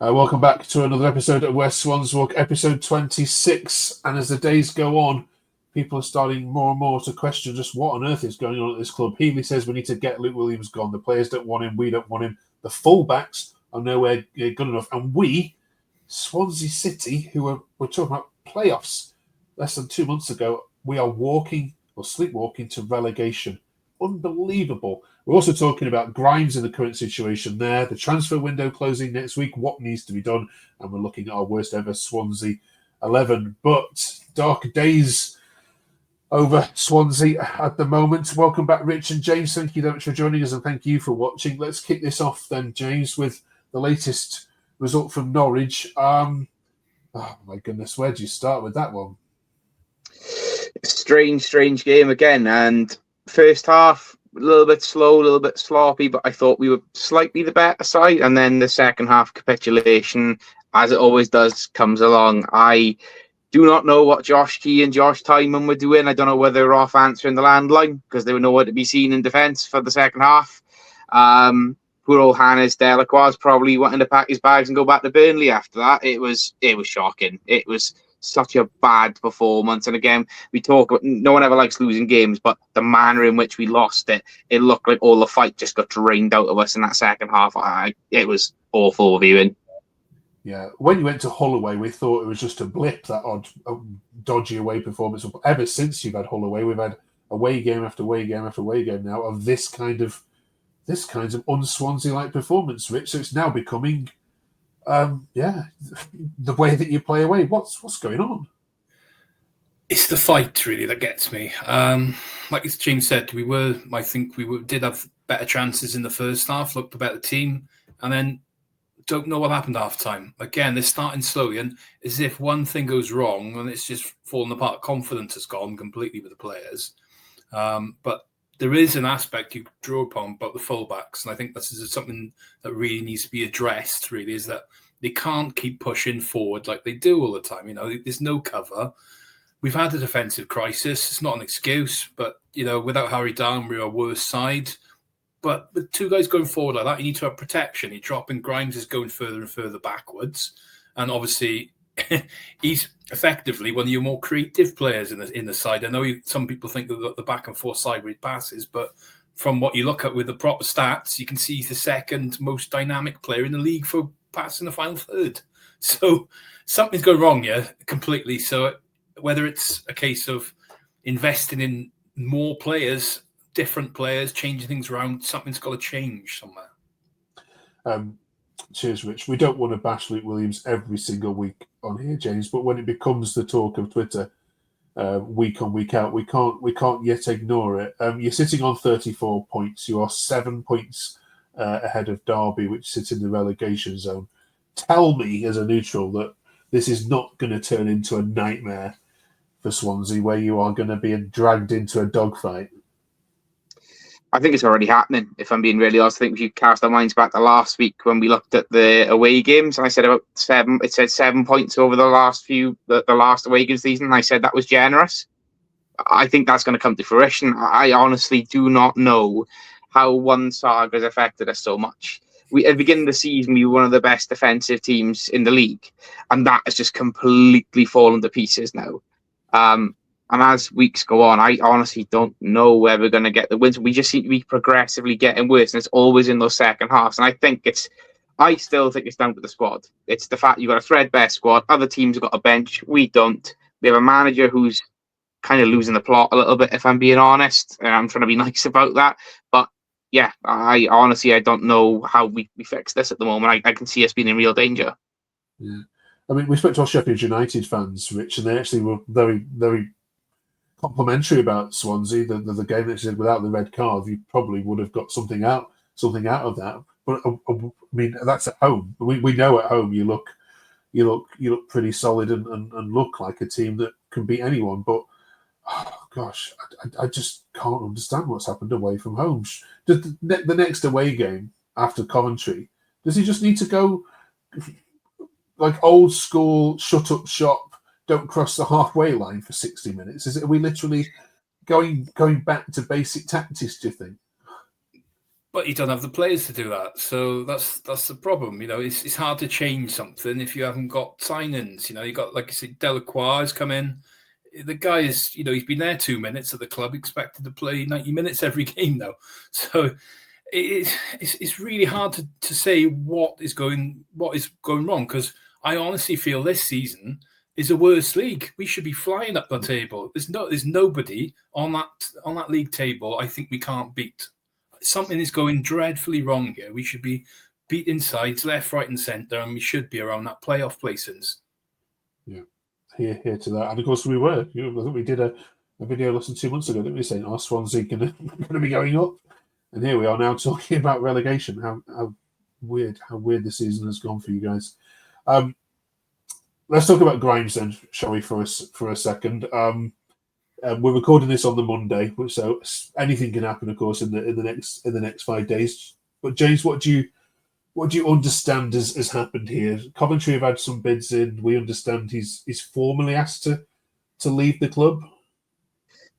Welcome back to another episode of West Swans Walk, episode 26. And as the days go on, people are starting more and more to question just what on earth is going on at this club. Healy says we need to get Luke Williams gone. The players don't want him. We don't want him. The fullbacks are nowhere good enough. And we, Swansea City, who were talking about playoffs less than 2 months ago, we are walking or sleepwalking to relegation. Unbelievable. We're also talking about Grimes in the current situation there, the transfer window closing next week, what needs to be done, and we're looking at our worst ever Swansea 11. But dark days over Swansea at the moment. Welcome back, Rich and James. Thank you very much for joining us, and thank you for watching. Let's kick this off then, James, with the latest result from Norwich. Oh my goodness, where do you start with that one? Strange game again, and first half a little bit slow, a little bit sloppy, but I thought we were slightly the better side, and then the second half capitulation, as it always does, comes along. I do not know what Josh Key and Josh Tyman were doing. I don't know whether they were off answering the landline because they were nowhere to be seen in defence for the second half. Poor old Hannes Delacroix probably wanting to pack his bags and go back to Burnley after that. It was shocking. It was such a bad performance. And again, we talk about no one ever likes losing games, but the manner in which we lost it looked like all the fight just got drained out of us in that second half. It was awful viewing. Yeah, when you went to Hull away, we thought it was just a blip, that odd, dodgy away performance. Ever since you've had Hull away, we've had away game after away game after away game now of this kind of un-Swansea-like performance, Rich. So it's now becoming, the way that you play away. What's going on? It's the fight really that gets me. Like James said, did have better chances in the first half, looked a better team, and then don't know what happened half time. Again, they're starting slowly, and as if one thing goes wrong and it's just fallen apart. Confidence has gone completely with the players. But there is an aspect you draw upon about the fullbacks, and I think this is something that really needs to be addressed, really, is that they can't keep pushing forward like they do all the time. You know, there's no cover. We've had a defensive crisis. It's not an excuse, but, you know, without Harry Down, we're our worst side. But with two guys going forward like that, you need to have protection. You're dropping Grimes is going further and further backwards. And obviously, he's effectively one of your more creative players in the side. I know some people think that the back and forth sideways passes, but from what you look at with the proper stats, you can see he's the second most dynamic player in the league for passing the final third. So something's going wrong here completely. So whether it's a case of investing in more players, different players, changing things around, something's got to change somewhere. Cheers, Rich. We don't want to bash Luke Williams every single week on here, James, but when it becomes the talk of Twitter week on, week out, we can't yet ignore it. You're sitting on 34 points. You are 7 points ahead of Derby, which sits in the relegation zone. Tell me, as a neutral, that this is not going to turn into a nightmare for Swansea, where you are going to be dragged into a dogfight. I think it's already happening, if I'm being really honest. I think we should cast our minds back to last week when we looked at the away games. And I said about 7. It said 7 points over the last away games season. And I said that was generous. I think that's going to come to fruition. I honestly do not know how one saga has affected us so much. At the beginning of the season, we were one of the best defensive teams in the league. And that has just completely fallen to pieces now. And as weeks go on, I honestly don't know where we're going to get the wins. We just seem to be progressively getting worse, and it's always in those second halves. And I still think it's down to the squad. It's the fact you've got a threadbare squad. Other teams have got a bench. We don't. We have a manager who's kind of losing the plot a little bit, if I'm being honest. I'm trying to be nice about that. But yeah, I don't know how we fix this at the moment. I can see us being in real danger. Yeah. I mean, we spoke to our Sheffield United fans, Rich, and they actually were very, very complimentary about Swansea. The game that said without the red card, you probably would have got something out of that. But I mean, that's at home. We know at home you look pretty solid and look like a team that can beat anyone. But oh gosh, I just can't understand what's happened away from home. The next away game after Coventry, does he just need to go like old school, shut up shop? Don't cross the halfway line for 60 minutes. Are we literally going back to basic tactics, do you think? But you don't have the players to do that, so that's the problem. It's hard to change something if you haven't got signings. You got, like I said, Delacroix has come in. The guy is, he's been there 2 minutes at the club, expected to play 90 minutes every game now. So it's really hard to say what is going wrong, because I honestly feel this season is a worse league. We should be flying up the table. There's nobody on that league table I think we can't beat. Something is going dreadfully wrong here. We should be beating sides left, right, and centre, and we should be around that playoff placings. Yeah, here to that. And of course, we were. I think we did a video less than 2 months ago, didn't we, saying, Swansea going to be going up? And here we are now talking about relegation. How weird the season has gone for you guys. Let's talk about Grimes then, shall we, for a second? We're recording this on the Monday, so anything can happen, of course, in the next 5 days. But James, what do you understand has happened here? Coventry have had some bids in. We understand he's formally asked to leave the club.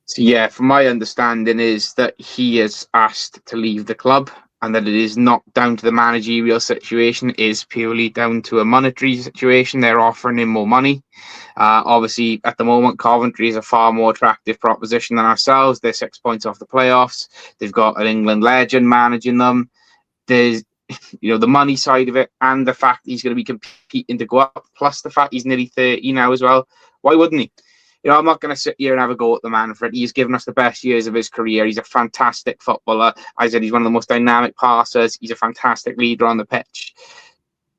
So yeah, from my understanding is that he is asked to leave the club, and that it is not down to the managerial situation, it is purely down to a monetary situation. They're offering him more money. Obviously, at the moment, Coventry is a far more attractive proposition than ourselves. They're 6 points off the playoffs. They've got an England legend managing them. There's the money side of it, and the fact he's going to be competing to go up, plus the fact he's nearly 30 now as well. Why wouldn't he? I'm not going to sit here and have a go at the man for it. He's given us the best years of his career. He's a fantastic footballer. I said he's one of the most dynamic passers. He's a fantastic leader on the pitch.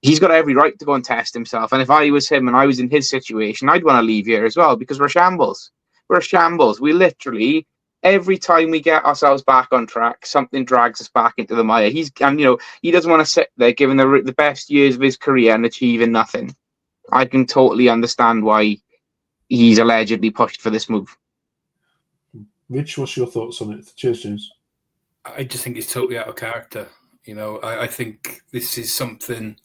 He's got every right to go and test himself. And if I was him and I was in his situation, I'd want to leave here as well, because we're a shambles. We're a shambles. We literally, every time we get ourselves back on track, something drags us back into the mire. He doesn't want to sit there giving the best years of his career and achieving nothing. I can totally understand why he's allegedly pushed for this move. Rich, what's your thoughts on it? Cheers, James. I just think it's totally out of character. I think this is something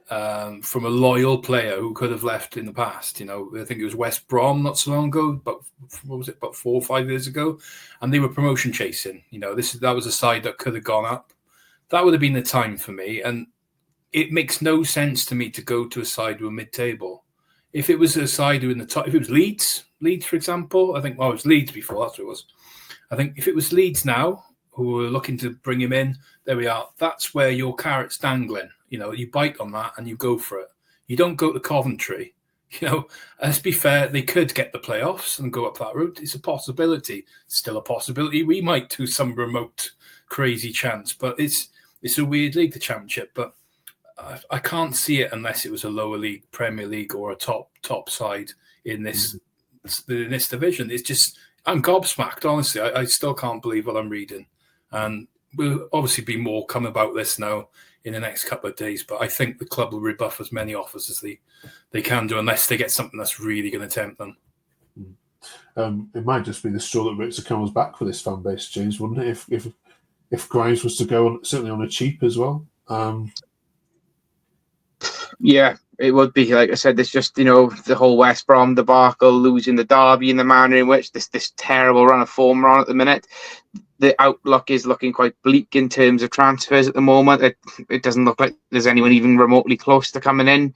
from a loyal player who could have left in the past. I think it was West Brom not so long ago, but what was it, about 4 or 5 years ago? And they were promotion chasing. That was a side that could have gone up. That would have been the time for me. And it makes no sense to me to go to a side who are mid-table. If it was a side who in the top, if it was Leeds, for example, I think, it was Leeds before, that's what it was. I think if it was Leeds now, who were looking to bring him in, there we are. That's where your carrot's dangling. You bite on that and you go for it. You don't go to Coventry. Let's be fair, they could get the playoffs and go up that route. It's a possibility. Still a possibility. We might do some remote crazy chance, but it's a weird league, the Championship. But I can't see it unless it was a lower league, Premier League, or a top side in this division. It's just, I'm gobsmacked, honestly. I still can't believe what I'm reading. And we'll obviously be more come about this now in the next couple of days. But I think the club will rebuff as many offers as they can do, unless they get something that's really going to tempt them. It might just be the straw that breaks the camel's back for this fan base, James, wouldn't it? If Grimes was to go on, certainly on a cheap as well. Yeah, it would be. Like I said, it's just, the whole West Brom debacle, losing the derby in the manner in which this terrible run of form we're on at the minute. The outlook is looking quite bleak in terms of transfers at the moment. It doesn't look like there's anyone even remotely close to coming in.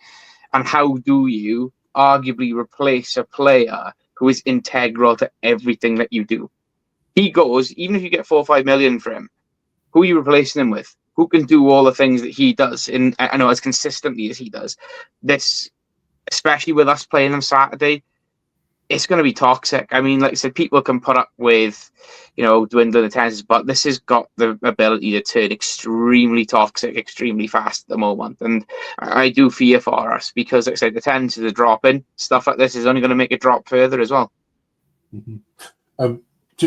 And how do you arguably replace a player who is integral to everything that you do? He goes, even if you get 4 or 5 million for him, who are you replacing him with? Who can do all the things that he does, as consistently as he does? This, especially with us playing on Saturday, it's going to be toxic. I mean, like I said, people can put up with, dwindling attendances, but this has got the ability to turn extremely toxic, extremely fast at the moment. And I do fear for us because, like I said, the attendances are dropping. Stuff like this is only going to make it drop further as well. Mm-hmm.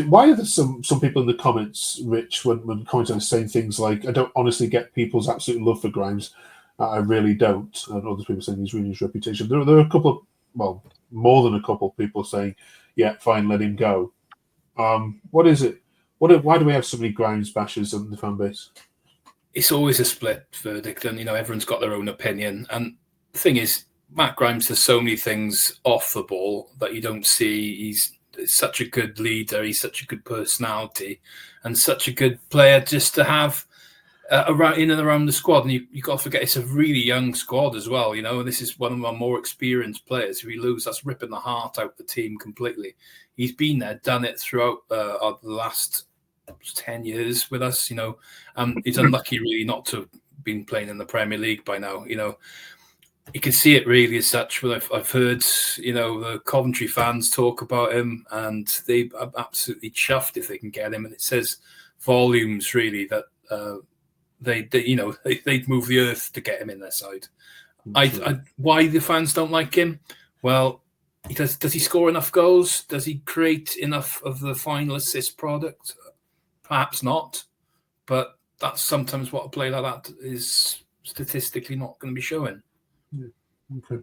Why are there some people in the comments, Rich, when commenting saying things like, I don't honestly get people's absolute love for Grimes. I really don't. And other people saying he's ruining his reputation. There are a couple of, more than a couple of people saying, yeah, fine, let him go. What is it? Why do we have so many Grimes bashers in the fan base? It's always a split verdict, and everyone's got their own opinion. And the thing is, Matt Grimes does so many things off the ball that you don't see. He's such a good leader. He's such a good personality and such a good player just to have around in and around the squad, and you got to forget it's a really young squad as well. And this is one of our more experienced players. If we lose, that's ripping the heart out of the team completely. He's been there, done it throughout the last 10 years with us. He's unlucky really not to have been playing in the Premier League by now. You can see it really as such. But I've heard the Coventry fans talk about him, and they are absolutely chuffed if they can get him. And it says volumes really that. They'd move the earth to get him in their side. Why the fans don't like him? Well, does he score enough goals? Does he create enough of the final assist product? Perhaps not, but that's sometimes what a player like that is statistically not going to be showing. Yeah. Okay.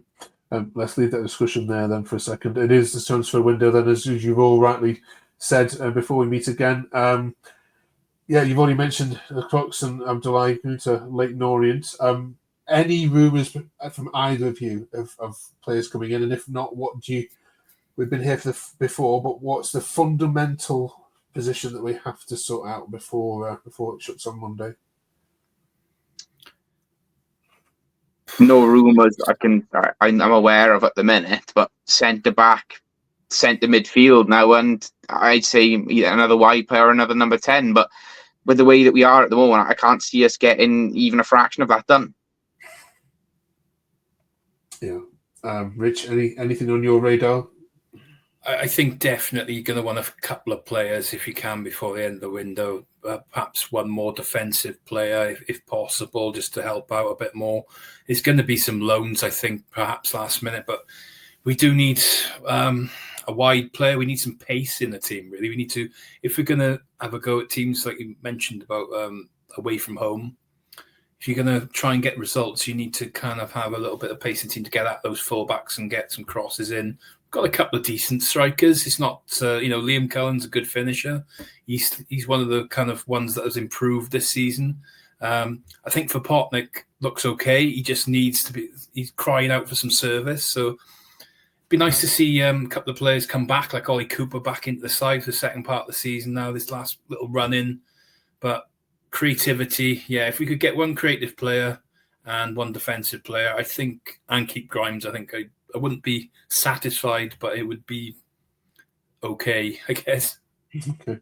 Let's leave that discussion there then for a second. It is the transfer window then, as you've all rightly said before we meet again. Yeah, you've already mentioned Crooks and Abdullahi going to Leighton Orient. Any rumours from either of you of players coming in? And if not, we've been here before, but what's the fundamental position that we have to sort out before it shuts on Monday? No rumours I'm aware of at the minute, but centre-back, centre midfield now, and I'd say either another wide player or another number 10, but with the way that we are at the moment, I can't see us getting even a fraction of that done. Yeah. Rich, anything on your radar? I think definitely you're going to want a couple of players if you can before the end of the window. Perhaps one more defensive player if possible, just to help out a bit more. There's going to be some loans, I think, perhaps last minute, but we do need a wide player. We need some pace in the team, really. We need to, if we're going to have a go at teams like you mentioned about away from home, if you're going to try and get results, you need to kind of have a little bit of pace in the team to get at those fullbacks and get some crosses in. We've got a couple of decent strikers. It's not, Liam Cullen's a good finisher. He's one of the kind of ones that has improved this season. I think for Potnick looks okay. He just needs to be, he's crying out for some service. So be nice to see a couple of players come back, like Ollie Cooper back into the side for the second part of the season now, this last little run in. But creativity, yeah, if we could get one creative player and one defensive player, I think, and keep Grimes, I think I wouldn't be satisfied, but it would be okay, I guess. Okay.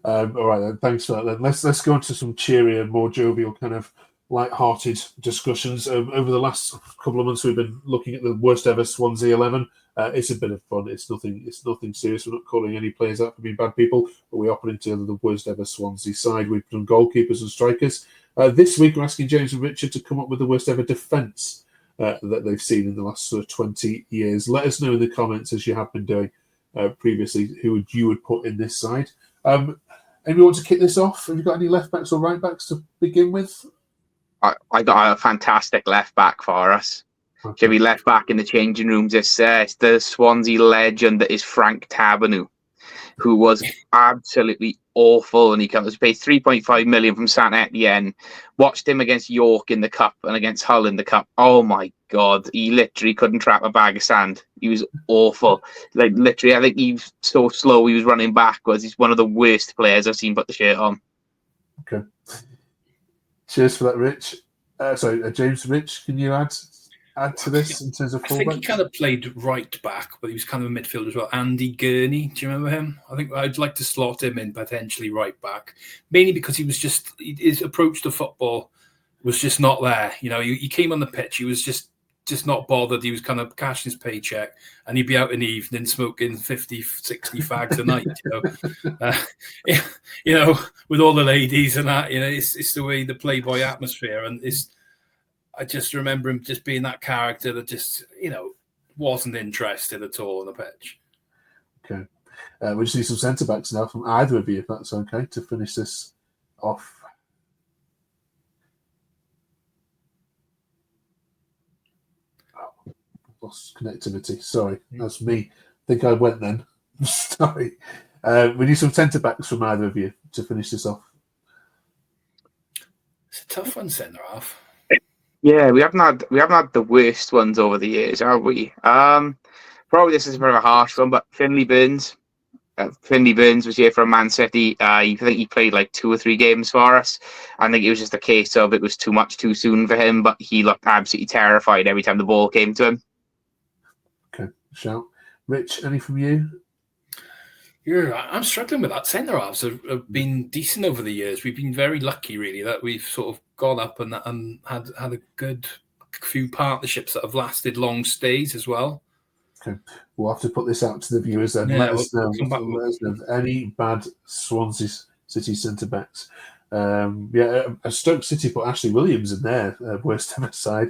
All right, then. Thanks for that. Then let's go into some cheerier, more jovial, kind of light-hearted discussions. Over the last couple of months, we've been looking at the worst ever Swansea 11. It's a bit of fun. It's nothing serious. We're not calling any players out for being bad people, but we are putting together the worst ever Swansea side. We've done goalkeepers and strikers. This week, we're asking James and Richard to come up with the worst ever defence that they've seen in the last sort of 20 years. Let us know in the comments, as you have been doing previously, who you would put in this side. Anyone want to kick this off? Have you got any left backs or right backs to begin with? I got a fantastic left back for us. Okay. Should be left back in the changing rooms. It's the Swansea legend that is Frank Taberneau, who was absolutely awful, and he was paid 3.5 million from Saint Etienne. Watched him against York in the cup and against Hull in the cup. Oh my god, he literally couldn't trap a bag of sand. He was awful. Like literally, I think he was so slow he was running backwards. He's one of the worst players I've seen put the shirt on. Okay. Cheers for that, Rich. James. Rich, can you add to this in terms of fullback? I think he kind of played right back, but he was kind of a midfielder as well. Andy Gurney, do you remember him? I think I'd like to slot him in potentially right back, mainly because he was just, his approach to football was just not there. He came on the pitch, he was just not bothered. He was kind of cashing his paycheck, and he'd be out in the evening smoking 50, 60 fags a night. With all the ladies and that. It's the way the Playboy atmosphere, and I just remember him just being that character that just wasn't interested at all on the pitch. Okay, we just need some centre backs now from either of you, if that's okay, to finish this off. Lost connectivity. Sorry, that's me. I think I went then. Sorry. We need some centre backs from either of you to finish this off. It's a tough one, centre half. Yeah, we haven't had the worst ones over the years, have we? Probably this is a bit of a harsh one, but Finlay Burns, Finley Burns was here from Man City. I think he played like 2 or 3 games for us. I think it was just a case of it was too much too soon for him, but he looked absolutely terrified every time the ball came to him. Okay, shout. Rich, any from you? Yeah, I'm struggling with that. Centre halves have been decent over the years. We've been very lucky, really, that we've sort of got up and had a good few partnerships that have lasted long stays as well. Okay, we'll have to put this out to the viewers then. Yeah, Let us know of any bad Swansea City centre backs. Stoke City put Ashley Williams in there, worst ever side,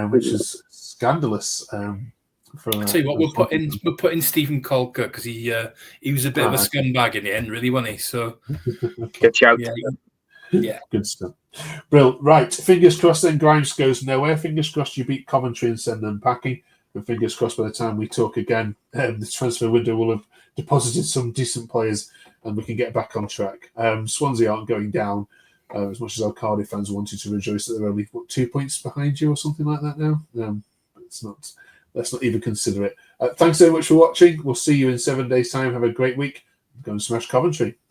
which is scandalous. I'll tell you what, we're putting Stephen Colker because he was a bit of a scumbag in the end, really, wasn't he? So good shout. Yeah, good stuff. Brilliant. Right, fingers crossed. Then Grimes goes nowhere. Fingers crossed you beat Coventry and send them packing. And fingers crossed by the time we talk again, the transfer window will have deposited some decent players and we can get back on track. Swansea aren't going down as much as our Cardiff fans wanted to rejoice that they're only 2 points behind you or something like that now. It's not. Let's not even consider it. Thanks so much for watching. We'll see you in 7 days' time. Have a great week. Go and smash Coventry.